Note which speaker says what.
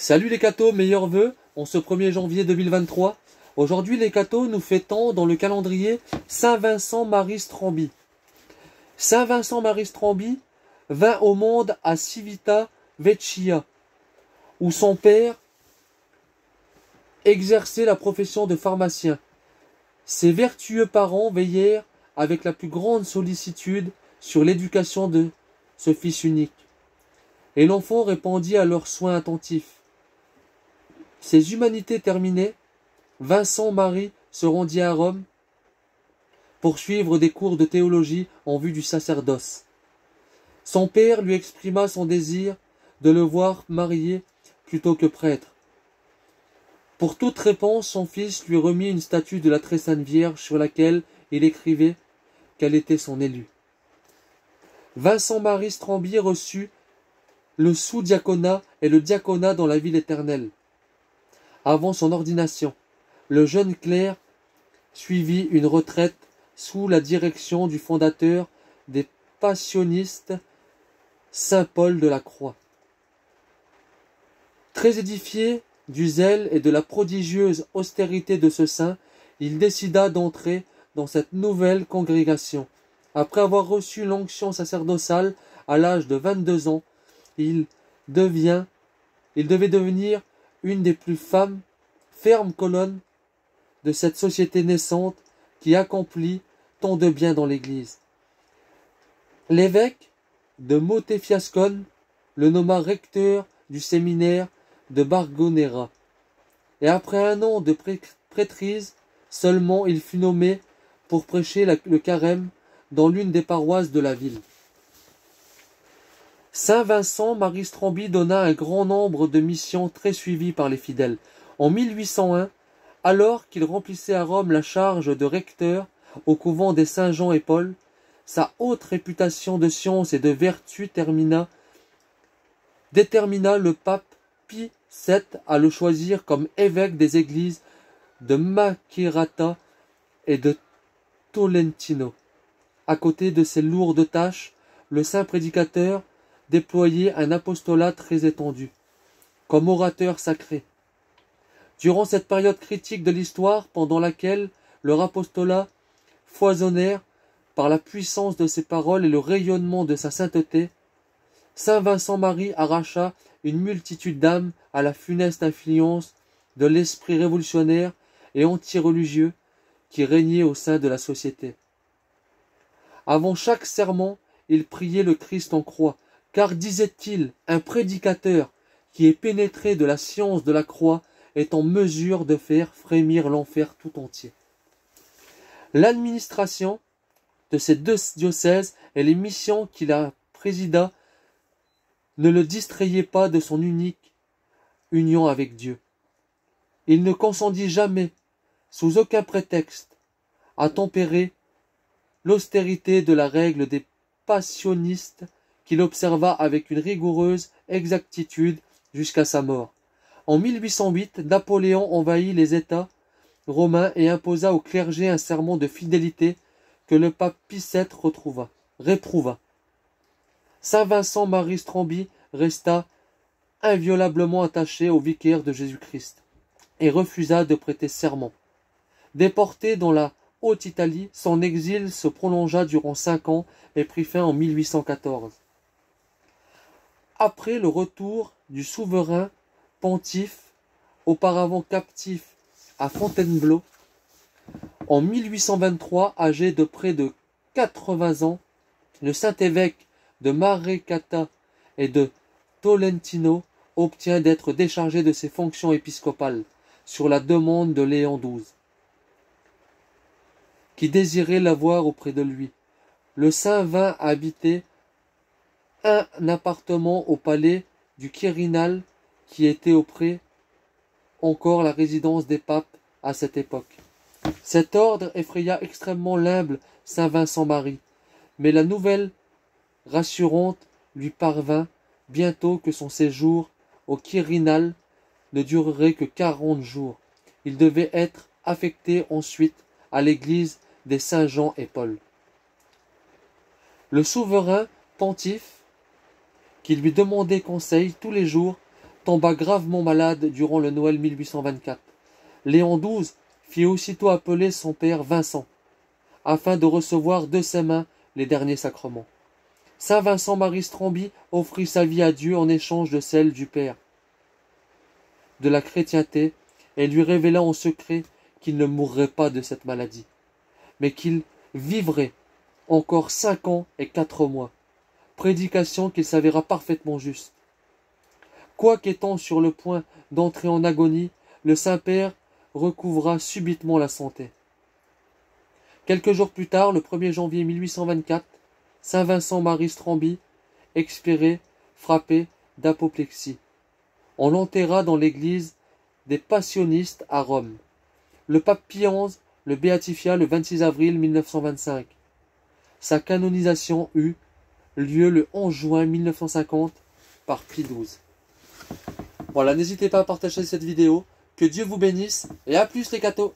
Speaker 1: Salut les cathos, meilleurs vœux en ce 1er janvier 2023. Aujourd'hui les cathos, nous fêtons dans le calendrier Saint Vincent Marie Strambie. Saint Vincent Marie Strambie vint au monde à Civita Vecchia, où son père exerçait la profession de pharmacien. Ses vertueux parents veillèrent avec la plus grande sollicitude sur l'éducation de ce fils unique, et l'enfant répondit à leurs soins attentifs. Ses humanités terminées, Vincent Marie se rendit à Rome pour suivre des cours de théologie en vue du sacerdoce. Son père lui exprima son désir de le voir marié plutôt que prêtre. Pour toute réponse, son fils lui remit une statue de la Très Sainte Vierge sur laquelle il écrivait qu'elle était son élue. Vincent Marie Strambie reçut le sous-diaconat et le diaconat dans la ville éternelle. Avant son ordination, le jeune clerc suivit une retraite sous la direction du fondateur des passionistes, saint Paul de la Croix. Très édifié du zèle et de la prodigieuse austérité de ce saint, il décida d'entrer dans cette nouvelle congrégation. Après avoir reçu l'onction sacerdotale à l'âge de 22 ans, il devait devenir une des plus fermes colonnes de cette société naissante qui accomplit tant de bien dans l'Église. L'évêque de Montefiascone le nomma recteur du séminaire de Bargonera, et après un an de prêtrise seulement, il fut nommé pour prêcher le carême dans l'une des paroisses de la ville. Saint Vincent Marie Strambie donna un grand nombre de missions très suivies par les fidèles. En 1801, alors qu'il remplissait à Rome la charge de recteur au couvent des Saint Jean et Paul, sa haute réputation de science et de vertu détermina le pape Pie VII à le choisir comme évêque des églises de Macerata et de Tolentino. À côté de ces lourdes tâches, le saint prédicateur déployait un apostolat très étendu, comme orateur sacré. Durant cette période critique de l'histoire, pendant laquelle leur apostolat foisonnèrent par la puissance de ses paroles et le rayonnement de sa sainteté, saint Vincent Marie arracha une multitude d'âmes à la funeste influence de l'esprit révolutionnaire et anti-religieux qui régnait au sein de la société. Avant chaque sermon, il priait le Christ en croix, car, disait-il, un prédicateur qui est pénétré de la science de la croix est en mesure de faire frémir l'enfer tout entier. L'administration de ces deux diocèses et les missions qu'il a présida ne le distrayaient pas de son unique union avec Dieu. Il ne consentit jamais, sous aucun prétexte, à tempérer l'austérité de la règle des passionistes qu'il observa avec une rigoureuse exactitude jusqu'à sa mort. En 1808, Napoléon envahit les États romains et imposa au clergé un serment de fidélité que le pape Pie VII réprouva. Saint Vincent Marie Strambie resta inviolablement attaché au vicaire de Jésus-Christ et refusa de prêter serment. Déporté dans la Haute-Italie, son exil se prolongea durant 5 ans et prit fin en 1814. Après le retour du souverain pontife, auparavant captif à Fontainebleau, en 1823, âgé de près de 80 ans, le saint-évêque de Macerata et de Tolentino obtient d'être déchargé de ses fonctions épiscopales sur la demande de Léon XII, qui désirait l'avoir auprès de lui. Le saint vint habiter un appartement au palais du Quirinal qui était auprès encore la résidence des papes à cette époque. Cet ordre effraya extrêmement l'humble saint Vincent Marie, mais la nouvelle rassurante lui parvint bientôt que son séjour au Quirinal ne durerait que 40 jours. Il devait être affecté ensuite à l'église des Saint Jean et Paul. Le souverain pontife, qui lui demandait conseil tous les jours, tomba gravement malade durant le Noël 1824. Léon XII fit aussitôt appeler son père Vincent, afin de recevoir de ses mains les derniers sacrements. Saint Vincent Marie Strambie offrit sa vie à Dieu en échange de celle du Père de la chrétienté et lui révéla en secret qu'il ne mourrait pas de cette maladie, mais qu'il vivrait encore 5 ans et 4 mois, prédication qu'il s'avéra parfaitement juste. Quoiqu'étant sur le point d'entrer en agonie, le Saint-Père recouvra subitement la santé. Quelques jours plus tard, le 1er janvier 1824, Saint Vincent Marie Strambie expirait, frappé d'apoplexie. On l'enterra dans l'église des Passionistes à Rome. Le pape Pie XI le béatifia le 26 avril 1925. Sa canonisation eut lieu le 11 juin 1950 par Pie XII. Voilà, n'hésitez pas à partager cette vidéo. Que Dieu vous bénisse et à plus les cathos!